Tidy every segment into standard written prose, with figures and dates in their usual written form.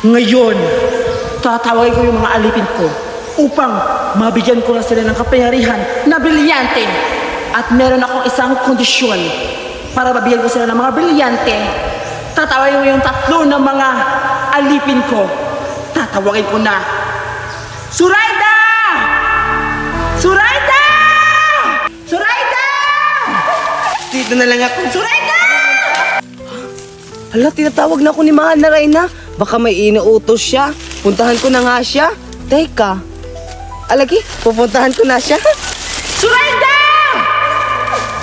Ngayon, tatawagin ko yung mga alipin ko upang mabigyan ko na sila ng kapangyarihan na brilyante. At meron akong isang kondisyon para mabigyan ko sila ng mga brilyante. Tatawagin ko yung tatlo ng mga alipin ko. Tatawagin ko na, Zoraida! Zoraida! Zoraida! Dito na lang ako. Zoraida! Hala, tinatawag na ako ni Mahal na Reyna. Baka may inuutos siya. Puntahan ko na nga siya. Teka. Alagi, pupuntahan ko na siya. Zoraida!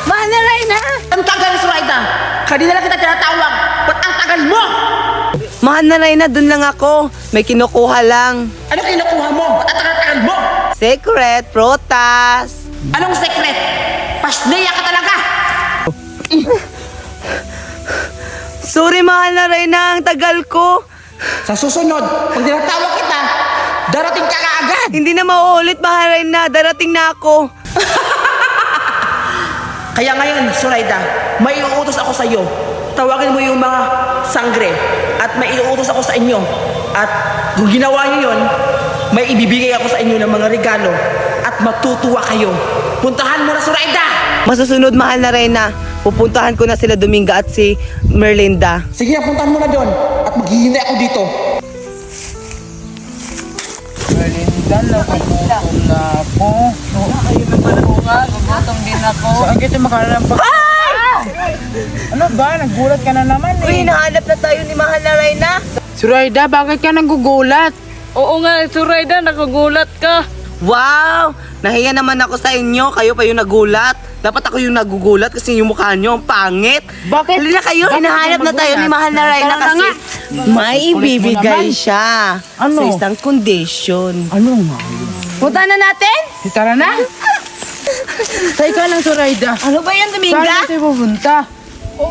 Mahal na Reyna! Ang tagal, Zoraida! Kanina lang kita tinatawag. Ba't ang tagal mo? Mahal na Reyna, dun lang ako. May kinukuha lang. Ano kinukuha mo? Ba't ang tagal mo? Secret, protas. Anong secret? Pasneya ka talaga! Sorry, Mahal na Reyna, ang tagal ko. Sa susunod, pag tinatawag kita, darating ka kaagad! Hindi na mauulit, Mahal na Reyna. Darating na ako. Kaya ngayon, Zoraida, may iuutos ako sa iyo. Tawagin mo yung mga sangre at may iuutos ako sa inyo. At kung ginawa niyo yun, may ibibigay ako sa inyo ng mga regalo at matutuwa kayo. Puntahan mo na, Zoraida! Masusunod, Mahal na Reyna. Pupuntahan ko na sila Dominga at si Merlinda. Sige, puntahan mo na doon at maghihintay ako dito. Merlinda, nagugutom na ako. Ayun naman ako nga, gugutom din ako. Saan kita makarampag? Ano ba? Nagulat ka na naman Uy, eh. nahanap na tayo ni Mahal na Reyna. Zoraida, bakit ka nagugulat? Oo nga, Zoraida, nakagulat ka. Wow! Nahiya naman ako sa inyo. Kayo pa yung nagulat. Dapat ako yung nagugulat kasi yung mukha nyo ang pangit. Bakit? Halina kayo, Bakit hinahanap ka na tayo ni magulat? Mahal na Reyna Tara na kasi nga. may ibibigay naman. siya Ano? sa isang condition. Ano nga yun? Punta na natin? Tara na. Teka lang, Zoraida. Ano ba yan, Saan Dominga? tayo pupunta?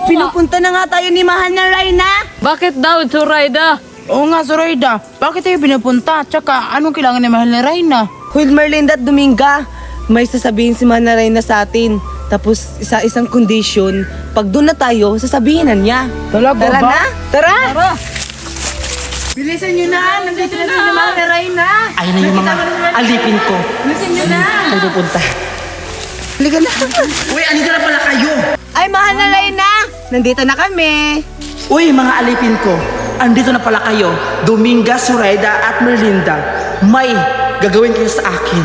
Pinupunta na nga tayo ni Mahal na Reyna. Bakit daw, Zoraida? Oo nga, Zoraida. Bakit tayo pinupunta? Tsaka, anong kailangan ni Mahal na Reyna? Hoy, Merlinda at Dominga, may sasabihin si Mahal na Reyna sa atin. Tapos isang condition, pag doon na tayo, sasabihin na niya. Talaga Tara ba? na? Tara! Bilisan nyo na! Nandito na si Mahal na Reyna! Ayun na yung mga alipin ko. Bilisan nyo na! Saan pupunta? Halika na! Uy, andito na pala kayo! Ay, Mahal na Reyna! Nandito na kami! Uy, mga alipin ko, andito na pala kayo. Dominga, Zoraida at Merlinda. May gagawin kayo sa akin.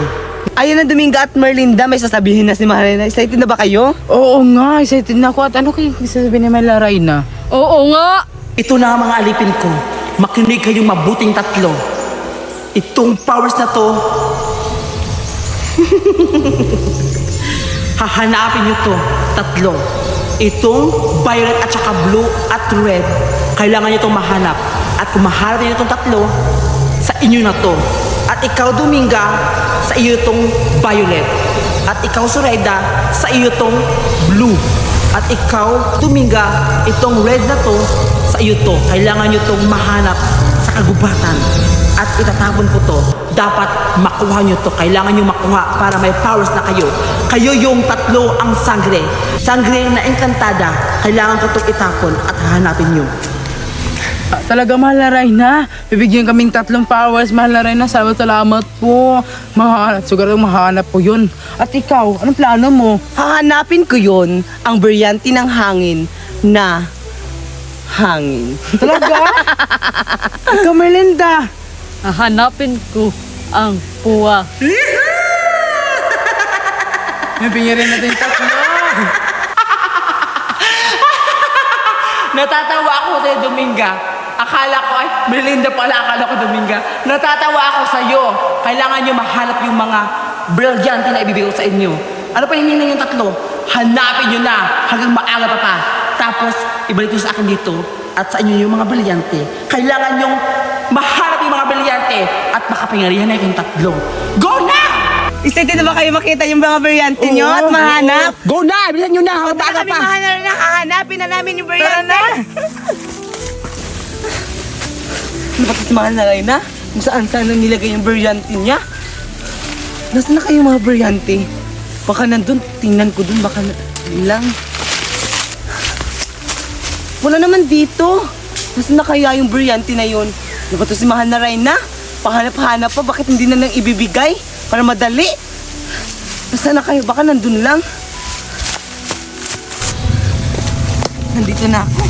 Ayun na, Dominga at Merlinda, may sasabihin na si Mahal na Reyna. Excited na ba kayo? Oo nga, excited na ako. At ano kayo sasabihin ni Mahal na Reyna? Oo nga. Ito na ang mga alipin ko. Makinig kayong mabuting tatlo. Itong powers na to, hahanapin nyo to, tatlo. Itong violet at saka blue at red, kailangan nyo itong mahanap. At kung mahanap nyo itong tatlo, sa inyo na to. At ikaw, Dominga, sa iyo itong violet. At ikaw, Zoraida, sa iyo itong blue. At ikaw, Dominga, itong red na to, sa iyo to. Kailangan nyo itong mahanap sa kagubatan. At itatapon ko to. Dapat makuha nyo to. Kailangan nyo makuha para may powers na kayo. Kayo yung tatlo ang sangre. Sangre na engkantada. Kailangan ko itong itapon at hahanapin nyo. Talaga, Mahal na Reyna. Bibigyan kaming 3 powers, Mahal na Reyna. Salamat po. Siguro mahanap po yun. At ikaw, anong plano mo? Hahanapin ko yun, ang brilyante ng hangin na hangin. Talaga? Ikaw, Merlinda. Hahanapin ko ang puwa. Bibigyan rin natin 3. Natatawa ako sa Dominga. Akala ko ay Merlinda pala, akala ko Dominga. Natatawa ako sa iyo. Kailangan nyo mahanap yung mga brilyante na ibibigay ko sa inyo. Ano pa hinihintay yung tatlo? Hanapin nyo na hanggang maaga pa. Tapos ibalik nyo sa akin dito at sa inyo yung mga brilyante. Kailangan nyong mahanap yung mga brilyante at makapangyarihan na yung tatlo. Go na! Excited na ba kayo makita yung mga brilyante nyo at mahanap? Go na! Bilisan nyo na! Hanggang Punta maaga kami pa! Mahal na Reyna, hahanapin na namin yung brilyante. Ano ba si Mahal na Reyna? Kung saan nang nilagay yung brilyante niya? Nasaan na kayo mga brilyante? Baka nandun, tingnan ko dun, baka lang. Wala naman dito. Nasaan na kaya yung brilyante na yun? Ano ba to si Mahal na Reyna? Pahanap-hanap pa, bakit hindi na lang ibibigay? Para madali. Nasaan na kayo? Baka nandun lang. Nandito na ako.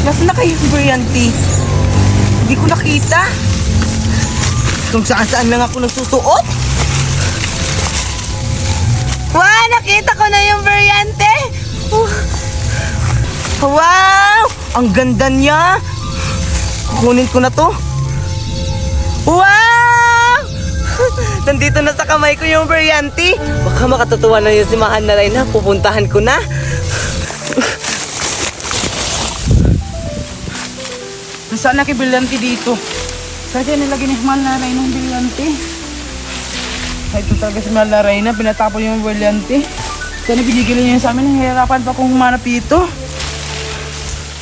Nasaan na kayo, Brianti? Hindi ko nakita. Kung saan-saan lang ako nagsusuot. Wow! Nakita ko na yung Brianti! Wow! Ang ganda niya! Kukunin ko na to. Wow! Nandito na sa kamay ko yung Brianti. Baka makatutuwa na yun si Mahal na Reyna. Pupuntahan ko na. Nasaan na kay Brilyante dito? Saan siya nilagay ni Mahal na Reyna ng Brilyante? Ito talaga si Mahal na Reyna, pinatapon yung Brilyante. Sana binigil niya sa amin, nahihirapan pa akong humanap dito.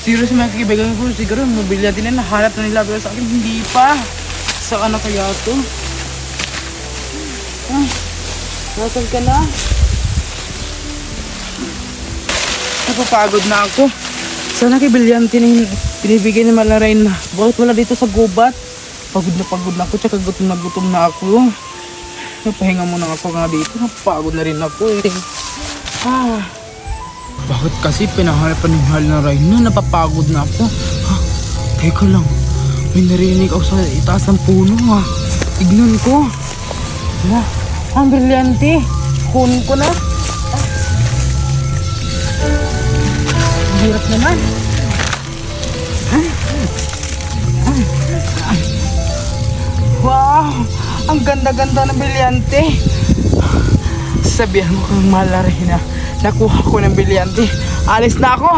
Siguro sa mga kaibigan ko, siguro yung Brilyante na nahanap na nila, pero sa akin hindi pa. Saan na kaya ito? Ah, nasaan ka na? Napapagod na ako. Sana kay Brilyante na binibigay ni Mahal na Reyna. Bakit wala dito sa gubat? Pagod na ako, tsaka gutom na ako. Napahinga muna ako nga dito. Napagod na rin ako eh. Bakit kasi pinahanapan ni Mahal na Reyna? Napapagod na ako. Teka lang. May narinig ako sa itaas ng puno ha. Tignan ko. Ang Brilyante. Kunin ko na. Hirap naman. Wow! Ang ganda-ganda ng Brilyante. Sabihan mo kang Mahal na Reyna. Nakuha ko ng Brilyante. Alis na ako.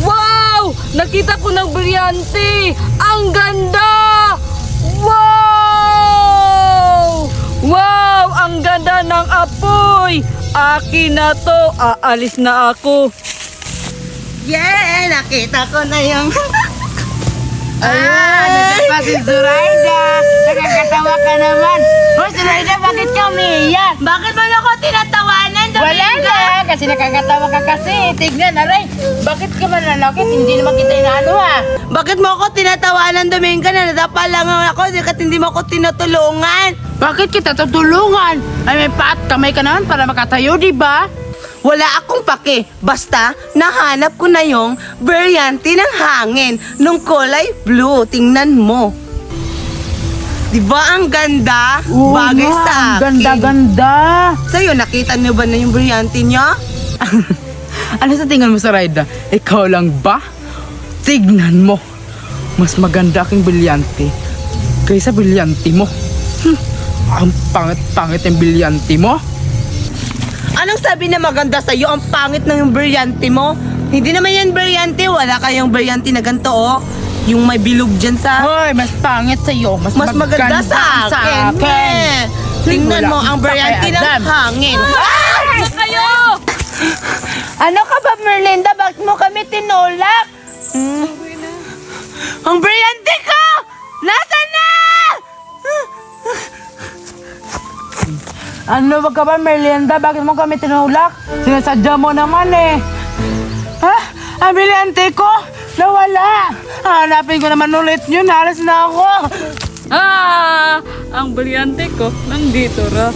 Wow! Nakita ko ng Brilyante! Ang ganda! Wow! Wow! Ang ganda ng apoy! Akin na to! Aalis na ako! Yeah! Nakita ko na yung... Nandiyan pa si Zoraida. Nakakatawa ka naman. Oh, Zoraida, bakit ka umiiyak? Bakit mo ako tinatawanan? Wala na, kasi nakakatawa ka kasi. Tignan, aray. Bakit ka mananakit? Hindi naman kita inaano ha. Bakit mo ako tinatawanan, Domingo? Nadapa lang ako, hindi mo ako tinutulungan. Bakit kita tutulungan? Ay, may paat kamay ka naman para makatayo, di ba? Wala akong pake. Basta, nahanap ko na yung Brilyante ng hangin nung kulay blue. Tingnan mo. Di ba ang ganda? Bagay nga, sa ang akin. ganda-ganda. Sa'yo, nakita niyo ba na yung Brilyante niya? Ano sa tingin mo, Zoraida? Ikaw lang ba? Tignan mo. Mas maganda aking Brilyante kaysa Brilyante mo. Ang pangit-pangit yung Brilyante mo. Anong sabi na maganda sa'yo? Ang pangit ng yung Brilyante mo? Hindi naman yan Brilyante. Wala kayong Brilyante na ganito, oh. Yung may bilog dyan sa... Hoy, mas pangit sa'yo. Mas maganda sa akin. Eh. Tingnan mo ang Brilyante ng hangin. Ano kayo? Ano ka ba, Merlinda? Bakit mo kami tinulak? Ang Brilyante ko! Nasaan na? Ano ba ka ba, Merlinda? Bakit mo kami tinulak? Sinasadya mo naman eh. Ha? Ang Brilyante ko? Nawala. Hanapin ko naman ulit yun. Alas na ako. Ang Brilyante ko nandito ra.